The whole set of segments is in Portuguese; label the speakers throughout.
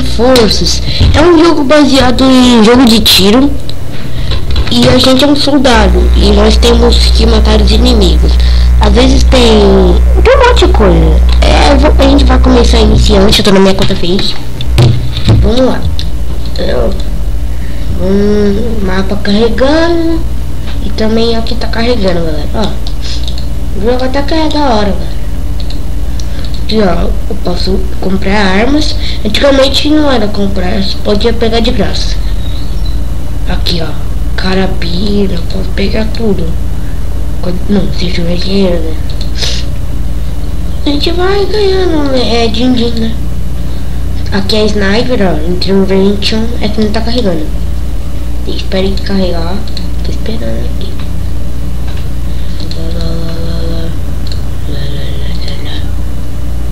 Speaker 1: forças. É um jogo baseado em jogo de tiro. E a gente é um soldado. E nós temos que matar os inimigos. Às vezes tem um monte de coisa. A gente vai começar iniciante. Eu tô na minha conta Face. Vamos lá. Mapa carregando. E também aqui tá carregando, galera. Ó, o jogo até que é da hora, galera. Aqui, ó, eu posso comprar armas. Antigamente não era comprar, você podia pegar de graça. Aqui, ó, carabina, posso pegar tudo. Não, se tiver dinheiro, né? A gente vai ganhando, né? Din-din, né? Aqui é sniper, ó, intervention. É que não tá carregando. Espera ele carregar. Tô esperando aqui.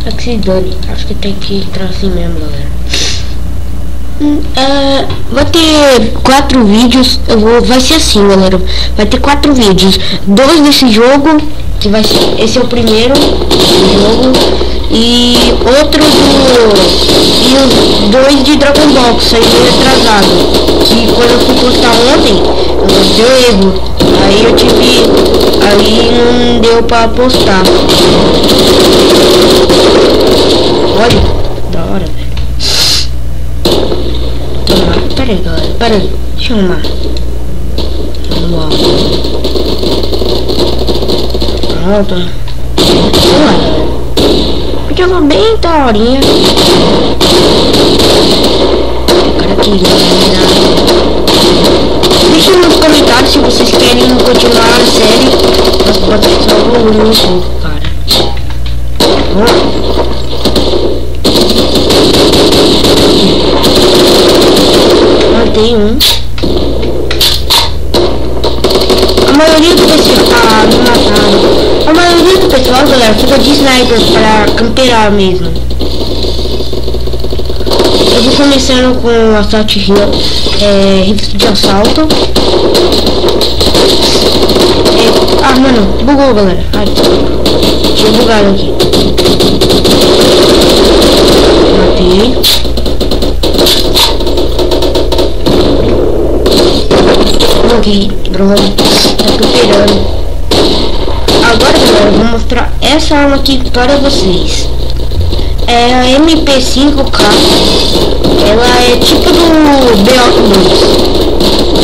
Speaker 1: É que se dane. Acho que tem que entrar assim mesmo, galera. Vai ter 4 vídeos. Vai ser assim, galera. Vai ter 4 vídeos. 2 desse jogo, que vai ser. Esse é o primeiro jogo. E outro e os 2 de Dragon Ball, que saiu atrasado. Que quando eu fui postar ontem, deu erro. Aí não deu pra postar. Olha, da hora, velho. Pera aí, galera, pera aí. Deixa eu arrumar. Vamos lá. Pronto. Vamos lá, galera. Joga bem daorinha. Cara, que linda. Deixa nos comentários se vocês querem continuar a série. Mas pode só volume um pouco, cara. Matei um. A maioria do pessoal me mataram. A maioria do pessoal, galera, fica de sniper para camperar mesmo. Eu vou começando com assalto rifle de assalto. Mano, bugou, galera. Tinha bugado aqui. Matei. Ok, droga. Tá camperando. Agora, galera, eu vou mostrar essa arma aqui para vocês. É a MP5K. Ela é tipo do BO2.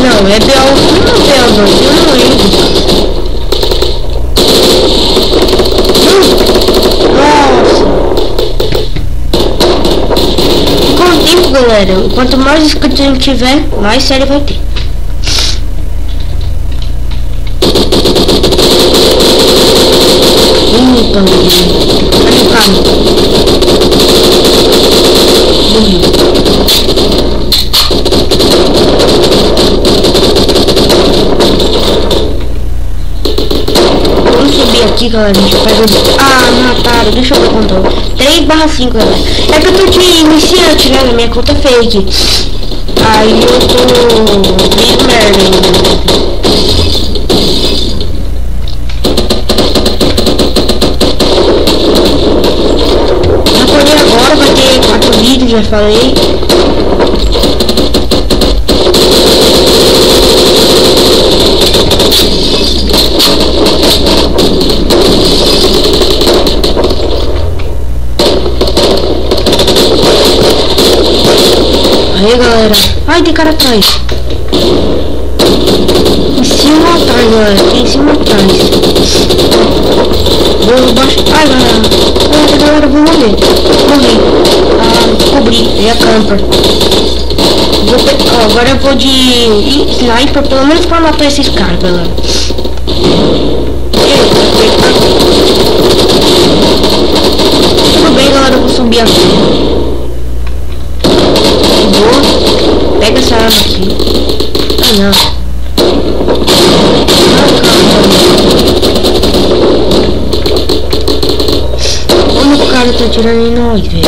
Speaker 1: Não, é BO1 ou BO2, eu não lembro. Nossa. Com o tempo, galera, quanto mais inscritos a gente tiver, mais série vai ter. Olha o carro. Vamos subir aqui, galera. A gente pega. Mataram. Deixa eu ver quanto. 3/5, galera. É que eu tô de iniciante, né? Na minha conta fake. Aí eu tô meio merda ainda. Já falei. Aí, galera. Ai, tem cara atrás. Em cima ou atrás, galera? Tem em cima ou atrás? Vou baixo. Ai, galera, vou morrer. Cobri, é a camper. Agora eu vou de sniper, pelo menos pra matar esses caras, galera. Tudo bem, galera, eu vou subir aqui. Boa. Pega essa arma aqui. Não. Como o cara tá tirando em nós, velho?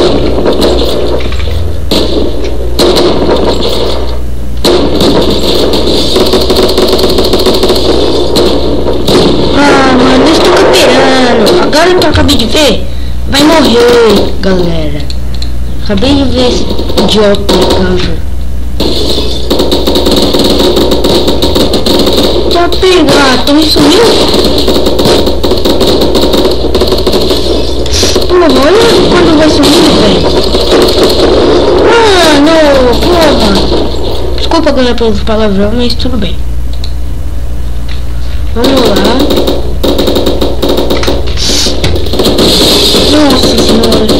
Speaker 1: Mano, eles estão camperando. Agora eu acabei de ver. Vai morrer, galera. Acabei de ver esse idiota no campo. Já pegar, a torre sumiu. Porra, olha quando vai sumir, velho. Ah, não, porra. Desculpa agora pelos palavrão, mas tudo bem. Vamos lá. Nossa senhora.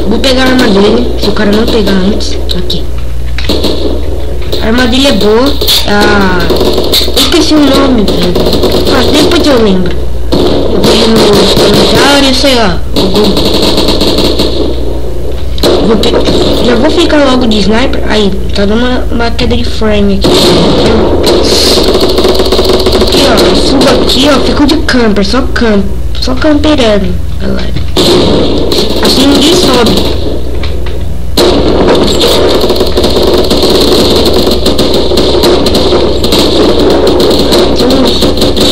Speaker 1: Vou pegar a armadilha, se o cara não pegar antes. Aqui. A armadilha é boa. Esqueci o nome, velho. Depois eu lembro. Eu vejo no comentário, sei lá. Já vou ficar logo de sniper. Aí, tá dando uma queda de frame aqui. Aqui, ó. Eu subo aqui, ó. Fico de camper, só camperando, galera. Assim ninguém sobe.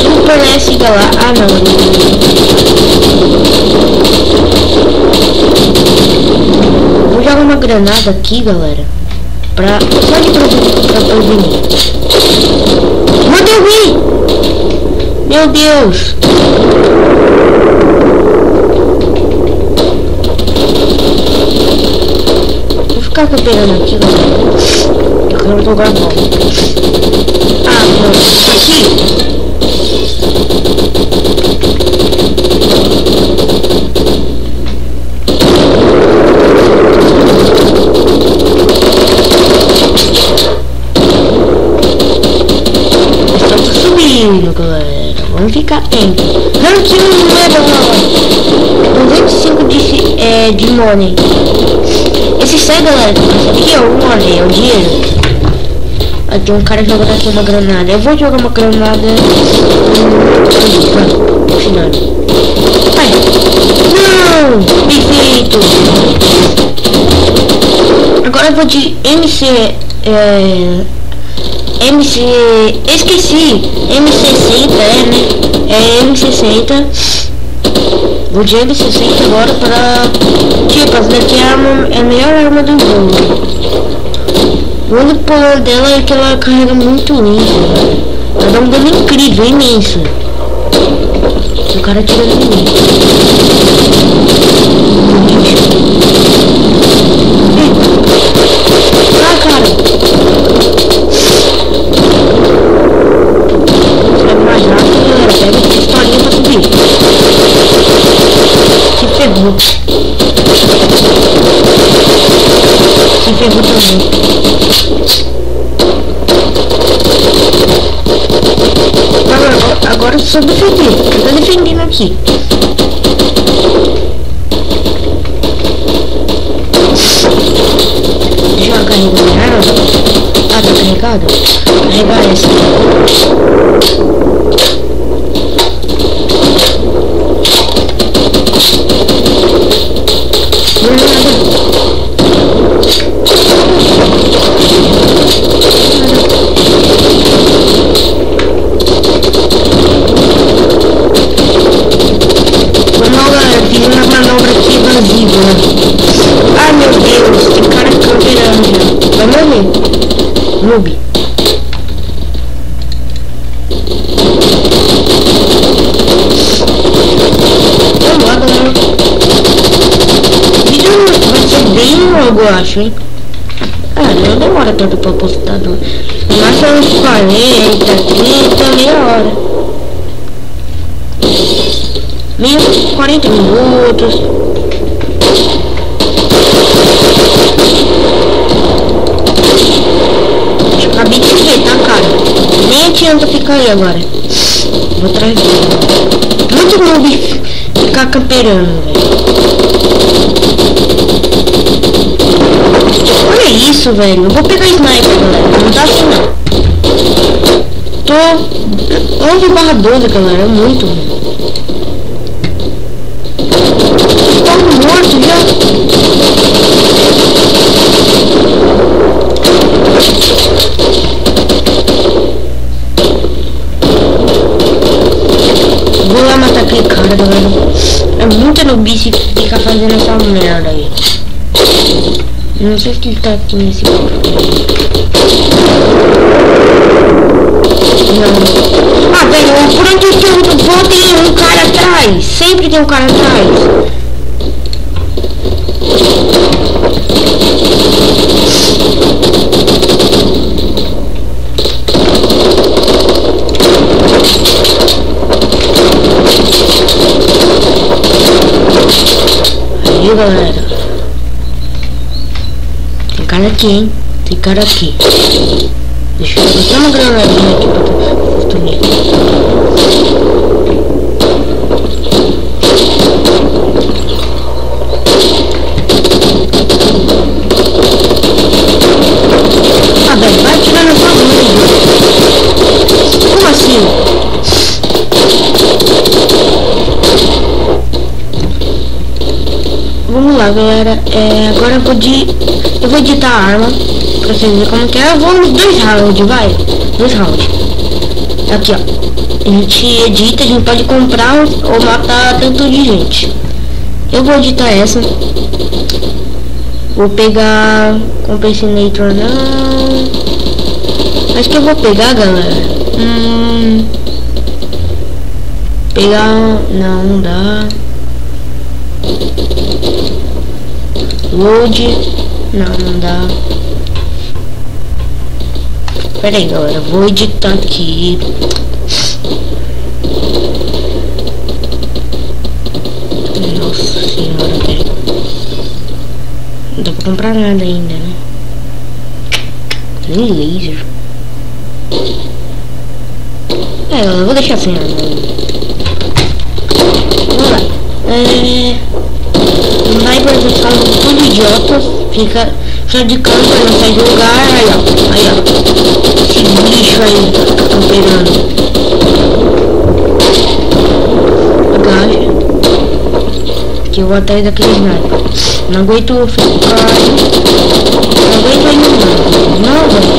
Speaker 1: Super S, galera. Ah, não. Vou jogar uma granada aqui, galera. Só de pra prevenir. Mandei vir! Meu Deus! Vou ficar camperando aqui, galera. Eu quero jogar bola. Ah, não. Aqui! Galera, vamos ficar em ranking level 205 de money. Esse sai, galera, aqui é o money, é o dinheiro. Aqui tem um cara jogando aqui uma granada. Eu vou jogar uma granada final. Ai, não, perfeito. Agora eu vou de esqueci, M60, né? É M60. Vou de M60 agora para... Tipo, essa daqui é a melhor arma do jogo. O único problema dela é que ela carrega muito limpo. Ela dá um dano incrível, imenso. O cara tira de mim. Ah, cara. Pega a pistolinha pra subir. Se ferrou. Se ferrou também. Agora eu só defender. Eu tô defendendo aqui. Deixa eu carregar. Ah, tá carregado? Carregar essa. Ai, meu Deus, o cara ficou virando já. Vai morrer. Noob. Vamos lá, galera. O vídeo vai ser bem longo, eu acho, hein? Ah, não demora tanto pra postar, não. Mas é uns 40, 30, meia hora. 40 minutos. Acabei de ver, tá, cara? Nem adianta ficar aí agora. Vou atrás dele. Muito noob ficar camperando, velho. Olha isso, velho. Eu vou pegar sniper, galera. Não dá assim, não. 11/12, galera, é muito ruim. Tô morto já. Vou lá matar aquele cara, galera. É muita nobice ficar fazendo essa merda aí. Não sei se ele tá aqui nesse grupo. Não. Ah, velho, por onde eu vou tem um cara atrás. Sempre tem um cara atrás. Aí, galera. Tem cara aqui, hein? Tem cara aqui. Deixa eu botar uma granadinha aqui pra tu. Ah, velho, vai atirar na sua mãe. Como assim? Vamos lá, galera. Agora eu vou editar a arma pra vocês verem como que é. Eu vou nos 2 rounds, vai. 2 rounds. Aqui, ó. A gente edita, a gente pode comprar ou matar tanto de gente. Eu vou editar essa. Vou pegar Compensinator, não. Acho que eu vou pegar, galera. Pegar. Não dá. Load. Não dá. Pera aí, galera. Vou editar aqui. Nossa senhora, velho. Não dá pra comprar nada ainda, né? Nem laser. Eu vou deixar assim, vamos lá. Sniper, vocês falam tudo idiotas. Fica de canto pra não sair do lugar. Aí, ó. Esse bicho aí tá camperando. Agacha. Que eu vou atrás daquele sniper. Não aguento ficar. Não aguento ainda não, velho.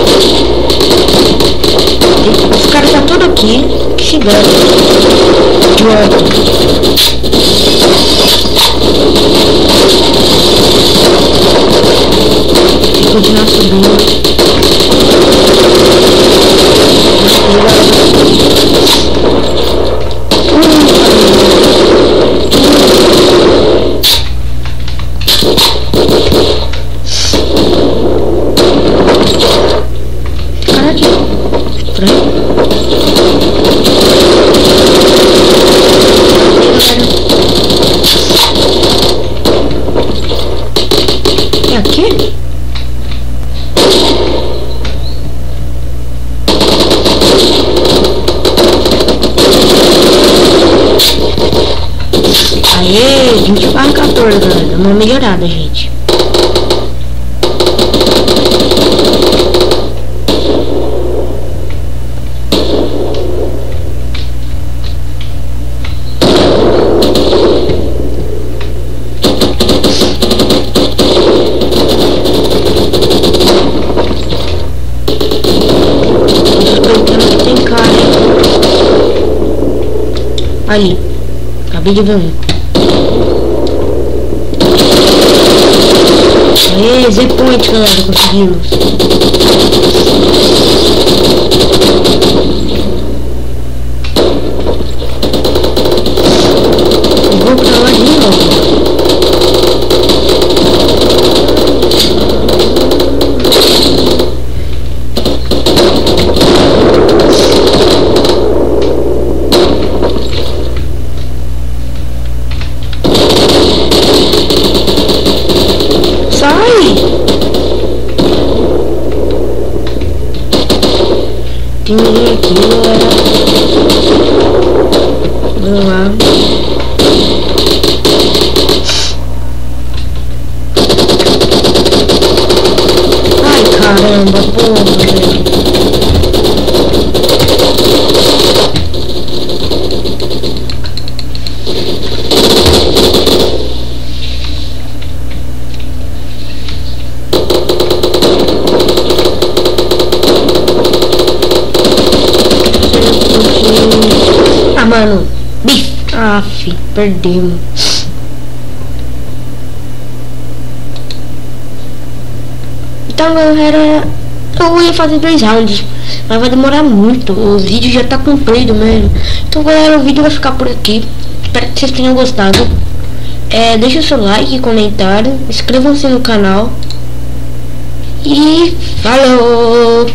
Speaker 1: Os caras tá tudo aqui. Que chegando. Idiota. Vou continuar subindo. Caraca, estranho. É aqui? Aê, 20/14, galera. Uma melhorada, gente. Ali, acabei de ver um. Aê, Z-Point, galera, conseguimos. Eu vou pra lá de novo. Tem ninguém aqui, galera. Vamos lá. Ai, caramba, porra, velho. Ah, mano. Bife. Aff, perdemos. Então, galera, eu ia fazer 2 rounds, mas vai demorar muito. O vídeo já tá comprido mesmo. Então, galera, o vídeo vai ficar por aqui. Espero que vocês tenham gostado. Deixa o seu like, comentário, inscrevam-se no canal. E falou!